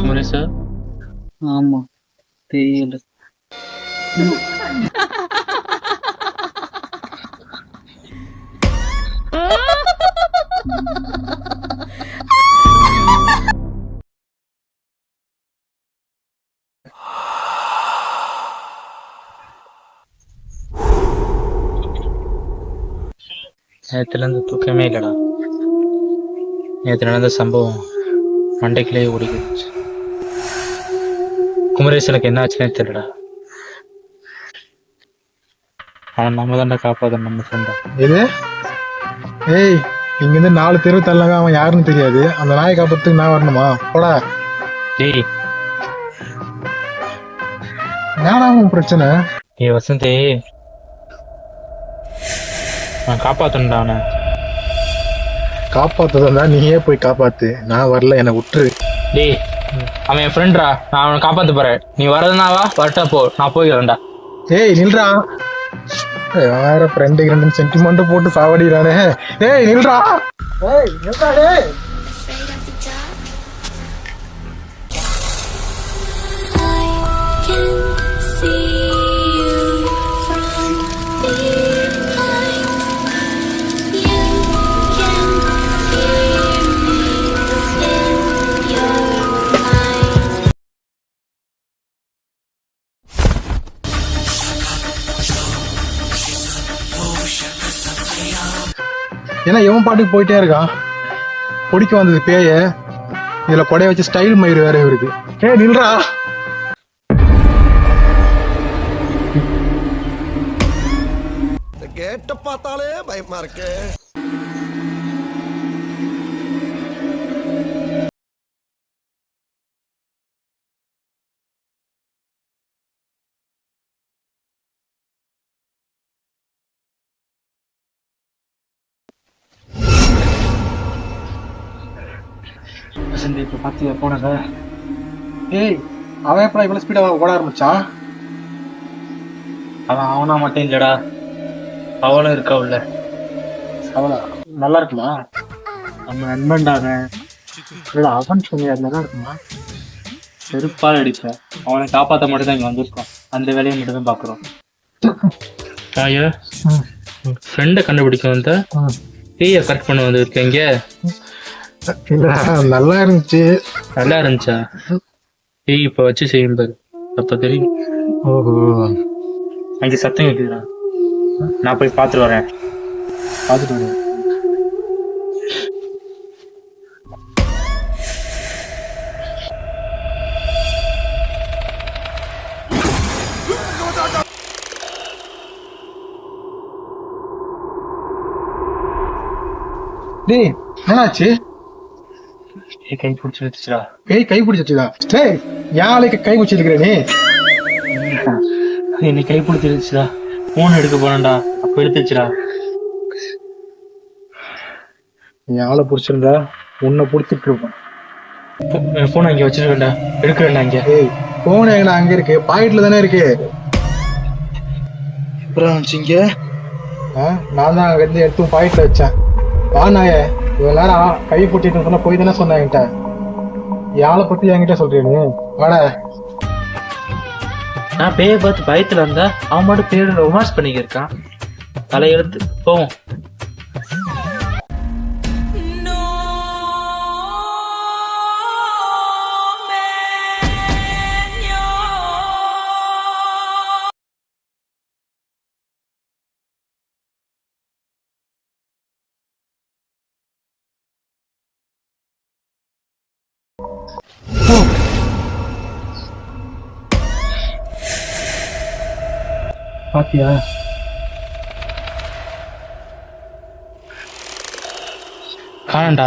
முரேஷா? ஆமா, தெரியல. நேற்றுலேருந்து தூக்கமே இல்லைடா. நேற்று நடந்த சம்பவம் மண்டைக்குள்ளேயே ஓடிக்கிடுச்சு. குமரேசனுக்கு என்ன ஆச்சுன்னே தெரியலடா. அவன் நம்ம தாண்டா காப்பாற்றணும், நம்ம ஃப்ரெண்டா. இது ஏய், இங்கிருந்து 4 தெருவு தள்ளாங்க, அவன் யாருன்னு தெரியாது. அந்த நாயை காப்பாத்துக்கு நான் வரணுமா? போடா. டேய் என்னடா உன் பிரச்சனை? வசந்தி, நான் காப்பாற்றணும்டா அவனை. காப்பாத்துறதா நீயே போய் காப்பாத்து, நான் வரல, என்னை விட்டுரு. டேய், அவன் என் ஃப்ரெண்ட்ரா, நான் அவனை காப்பாற்ற போறேன். நீ வரதுனாவா வரட்டா போ, நான் போய்க்கிறேன்டா. ஏய் நில்றா. யார ஃப்ரெண்டு சென்டிமெண்ட் போட்டு சாவடிக்கிறானே. ஏய் நில்றா. ஏய் நில்றா. டேய் ஏன்னா எவன் பாட்டுக்கு போயிட்டே இருக்கான். பொடிக்க வந்தது பேய, இதுல கொடைய வச்சு ஸ்டைல் மயிறு வேற இருக்கு. ஏய் நில்றா. கேட்ட பார்த்தாலே பயமா இருக்கு. வசந்தி, இப்போ பார்த்தியா போனத? ஏய் அவன் எப்படா இவ்வளவு ஸ்பீடா ஓட ஆரம்பிச்சான்? அவனா மட்டும் இல்லடா, அவளும் இருக்கா உள்ள. அவனா நல்லா இருக்குமா? நம்ம நண்பன்டாங்க. அவன் சொன்னியா நல்லா இருக்குமா? செருப்பால் அடிப்பேன். அவனை காப்பாற்ற மட்டும் தான் இங்கே வந்திருக்கோம். அந்த வேலையை மட்டும் தான் பார்க்குறோம். தாயா, ஃப்ரெண்டை கண்டுபிடிக்க வந்த பேயை கரெக்ட் பண்ண வந்திருக்கேன். இங்கே நல்லா இருந்துச்சு. நல்லா இருந்துச்சா? பேய் இப்போ வச்சு செய்யும்போது அப்போ தெரியும். ஓஹோ, அங்கே சத்தம் கேட்குதுடா. நான் போய் பார்த்துட்டு வரேன். பார்த்துட்டு வரேன். டேய் என்னாச்சு? கை பிடிச்சிருச்சுடா. பேய் கை பிடிச்சிருச்சுதா? டேய் யாழைக்கு கை பிடிச்சிருக்கிற நீ? என்னை கை பிடிச்சிருச்சுடா. போன் எடுக்க போனேன்டா, அப்போ எடுத்துச்சுடா. நீ ஆளை பிடிச்சிருந்தா உன்னை பிடிச்சிட்டு இருப்பேன். போன் அங்கே வச்சிருக்கேன்டா, எடுக்கிறேன்டா. இங்கே ஏய் போன் எங்கடா? அங்க இருக்கு, பாக்கெட்ல தானே இருக்கு. அப்புறம் வச்சுங்க. நான் தான் அங்க இருந்து எடுத்து பாக்கெட்ல வச்சேன். வா நாய, இவ்வளவு நேரம் கை பிடிச்சிட்டு சொன்னா போய் தானே சொன்ன என்கிட்ட. யாழை பத்தி என்கிட்ட சொல்றீ நீ? வாட. நான் பேயை பார்த்து பயத்துல இருந்தா அவன் மட்டும் பேரு ரொமான்ஸ் பண்ணிக்கிருக்கான். தலையெழுத்து போவோம். பாத்தியா? காணண்டா.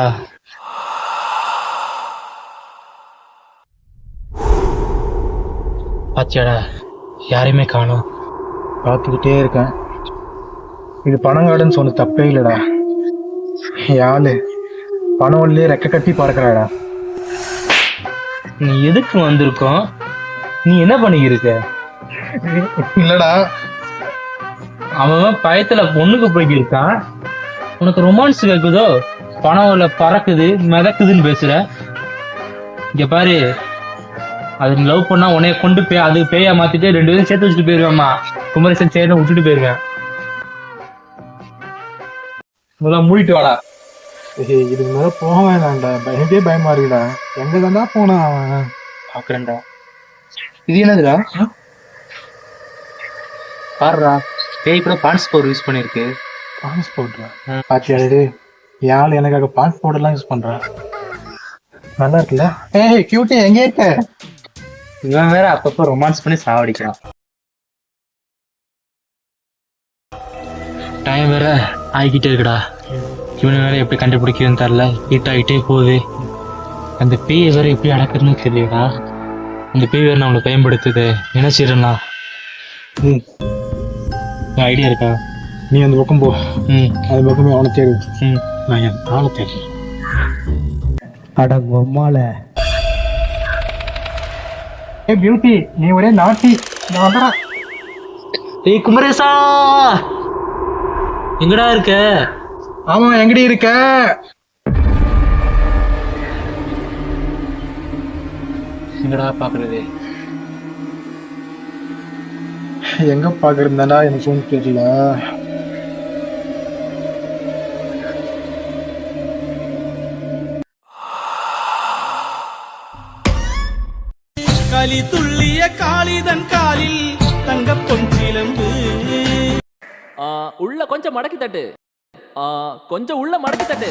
பாத்தியாடா, யாரையுமே காணோம். பார்த்துக்கிட்டே இருக்கேன். இது பணங்காடுன்னு சொன்ன தப்பே இல்லடா. யாழு பணம் இல்லையே ரெக்க கட்டி பார்க்கறாடா. நீ எதுக்கு வந்திருக்கோம்? நீ என்ன பண்ணிக்கிருக்க? இல்லடா, அவன் பயத்துல பொண்ணுக்கு போய்க்கிருக்கான். உனக்கு ரொமான்ஸ் கேக்குதோ? பணம்ல பறக்குது மிதக்குதுன்னு பேசுற. இங்க பாரு, அது லவ் பண்ணா உன்னைய கொண்டு போய் அது பேயா மாத்திட்டு 2 பேரும் சேர்த்து வச்சுட்டு போயிருவேம்மா. குமரேசன் சேர்ந்து விட்டுட்டு போயிருவேன். இதெல்லாம் மூடிட்டு வாடா. ஏய், இதுக்கு மேல போக வேணாம்டா, பயந்தே பயமா இருக்குடா. எங்க தாண்டா போனா அவன்? பாக்குறேன்டா. இது என்னதுடா? பாருடா, பேய் கூட பான்ஸ் பவுடர் யூஸ் பண்ணிருக்கு. பாஸ்போர்ட்ரா? பாத்தியாடு, யாழ் எனக்காக பாஸ்போர்ட் எல்லாம் யூஸ் பண்றான். நல்லா இருக்குல்ல? ஏய் கியூட்டி, எங்க இருக்க? இவன் வேற அப்பப்ப ரொமான்ஸ் பண்ணி சாவடிக்கிறான். டைம் வேற ஆகிக்கிட்டே இருக்குடா. இவனை வேற எப்படி கண்டுபிடிக்கிறதுன்னு தெரியல. ஹீட் ஆகிட்டே போகுது. அந்த பேயை வேற எப்படி அடக்குறதுன்னு தெரியலடா. அந்த பேய் வேற நம்மளை பயன்படுத்துது. என்ன செய்யறா? ஐடியா இருக்கா? நீ அந்த பக்கம் போ. அது பக்கமே அவனை தேடு. நான் என் ஆளை தேடு. அட பொம்மால. ஏய் பியூட்டி, நீ ஒரே நாட்டி. நான் வந்துடுறேன். ஏய் குமரேசா, எங்கடா இருக்க? ஆமா, எங்கடி இருக்க? எங்கடா பாக்குறது? எங்க பாக்குறதுனா எனக்கும் தெரியல. களி துள்ளிய காளிதன் காலில் தங்க பொன்சிலம்பு. உள்ள கொஞ்சம் மடக்கி தட்டு. கொஞ்சம் உள்ள மடக்கி தட்டு.